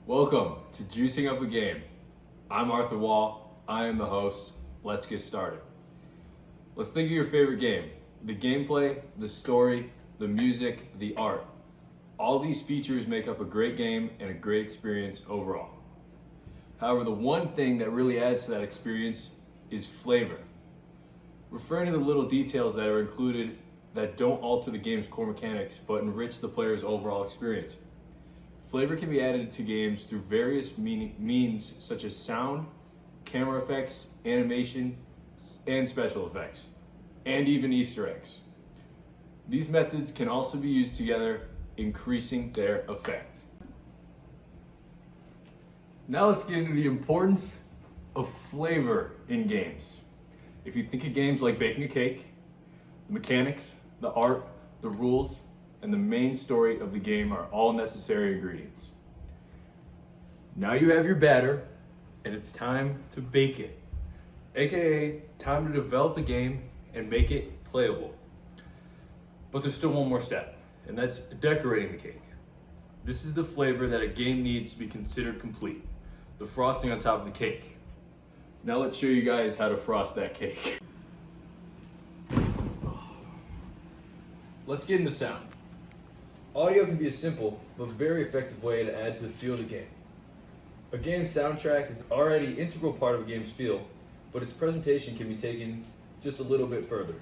Welcome to Juicing Up a Game. I'm Arthur Wall. I am the host. Let's get started. Let's think of your favorite game. The gameplay, the story, the music, the art. All these features make up a great game and a great experience overall. However, the one thing that really adds to that experience is flavor. Referring to the little details that are included that don't alter the game's core mechanics but enrich the player's overall experience. Flavor can be added to games through various means such as sound, camera effects, animation, and special effects, and even Easter eggs. These methods can also be used together, increasing their effect. Now let's get into the importance of flavor in games. If you think of games like baking a cake, the mechanics, the art, the rules, and the main story of the game are all necessary ingredients. Now you have your batter, and it's time to bake it, aka time to develop the game and make it playable. But there's still one more step, and that's decorating the cake. This is the flavor that a game needs to be considered complete, the frosting on top of the cake. Now let's show you guys how to frost that cake. Let's get into sound. Audio can be a simple but very effective way to add to the feel of the game. A game's soundtrack is already an integral part of a game's feel, but its presentation can be taken just a little bit further.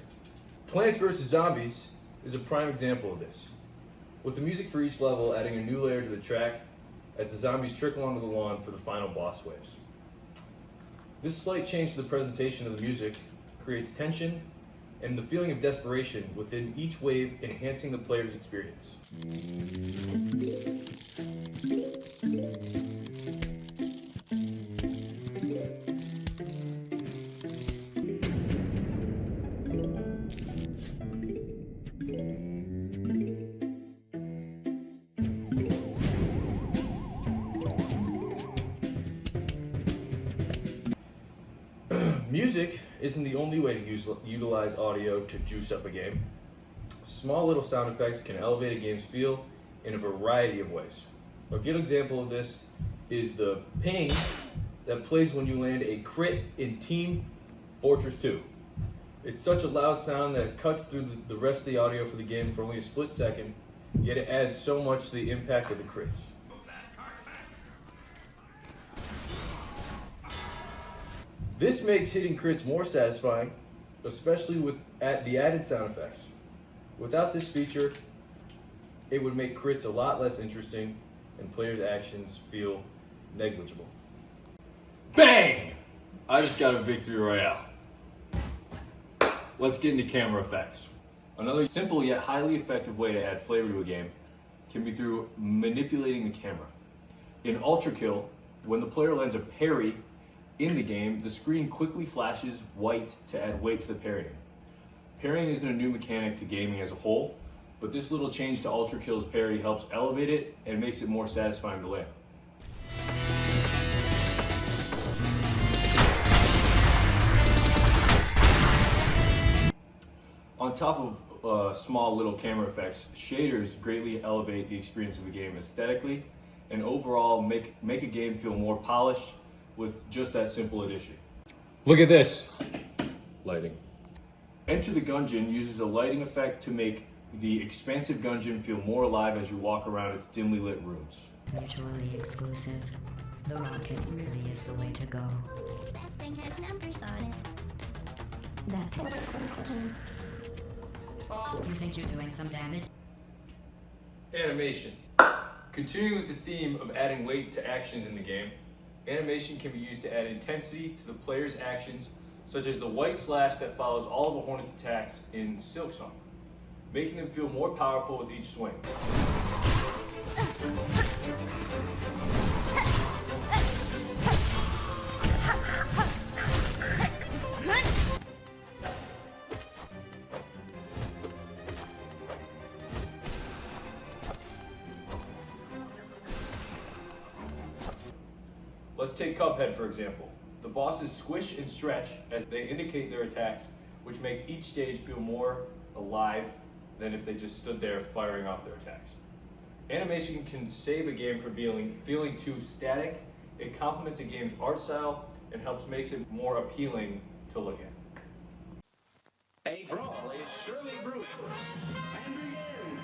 Plants vs. Zombies is a prime example of this, with the music for each level adding a new layer to the track as the zombies trickle onto the lawn for the final boss waves. This slight change to the presentation of the music creates tension and the feeling of desperation within each wave, enhancing the player's experience. Music isn't the only way to utilize audio to juice up a game. Small little sound effects can elevate a game's feel in a variety of ways. A good example of this is the ping that plays when you land a crit in Team Fortress 2. It's such a loud sound that it cuts through the rest of the audio for the game for only a split second, yet it adds so much to the impact of the crits. This makes hitting crits more satisfying, especially with the added sound effects. Without this feature, it would make crits a lot less interesting and players' actions feel negligible. Bang! I just got a victory royale. Let's get into camera effects. Another simple yet highly effective way to add flavor to a game can be through manipulating the camera. In Ultra Kill, when the player lands a parry in the game, the screen quickly flashes white to add weight to the parrying. Parrying isn't a new mechanic to gaming as a whole, but this little change to Ultra Kill's parry helps elevate it and makes it more satisfying to land. On top of small little camera effects, shaders greatly elevate the experience of a game aesthetically and overall make a game feel more polished with just that simple addition. Look at this. Lighting. Enter the Gungeon uses a lighting effect to make the expansive Gungeon feel more alive as you walk around its dimly lit rooms. Mutually exclusive. The rocket really is the way to go. That thing has numbers on it. You think you're doing some damage? Animation. Continuing with the theme of adding weight to actions in the game, animation can be used to add intensity to the player's actions, such as the white slash that follows all of the Hornet's attacks in Silksong, making them feel more powerful with each swing. Let's take Cuphead for example. The bosses squish and stretch as they indicate their attacks, which makes each stage feel more alive than if they just stood there firing off their attacks. Animation can save a game from feeling too static. It complements a game's art style and helps makes it more appealing to look at. A brawl is surely brutal. And begin.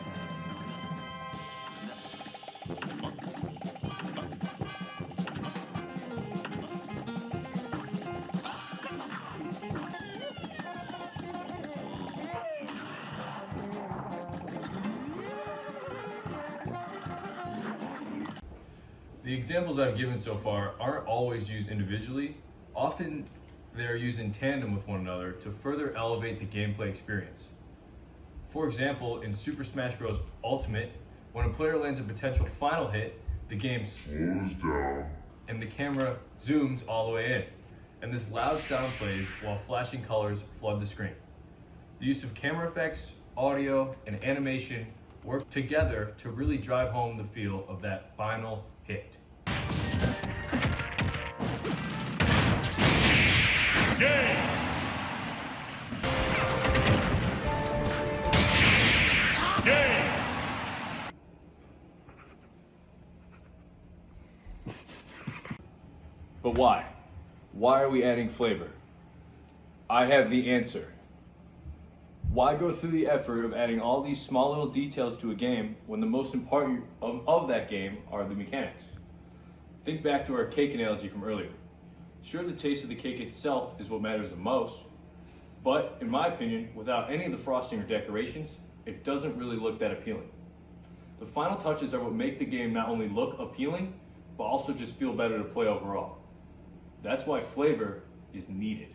The examples I've given so far aren't always used individually. Often they are used in tandem with one another to further elevate the gameplay experience. For example, in Super Smash Bros. Ultimate, when a player lands a potential final hit, the game slows down and the camera zooms all the way in, and this loud sound plays while flashing colors flood the screen. The use of camera effects, audio, and animation work together to really drive home the feel of that final hit. Game! Game! But why? Why are we adding flavor? I have the answer. Why go through the effort of adding all these small little details to a game when the most important of that game are the mechanics? Think back to our cake analogy from earlier. Sure, the taste of the cake itself is what matters the most, but in my opinion, without any of the frosting or decorations, it doesn't really look that appealing. The final touches are what make the game not only look appealing, but also just feel better to play overall. That's why flavor is needed.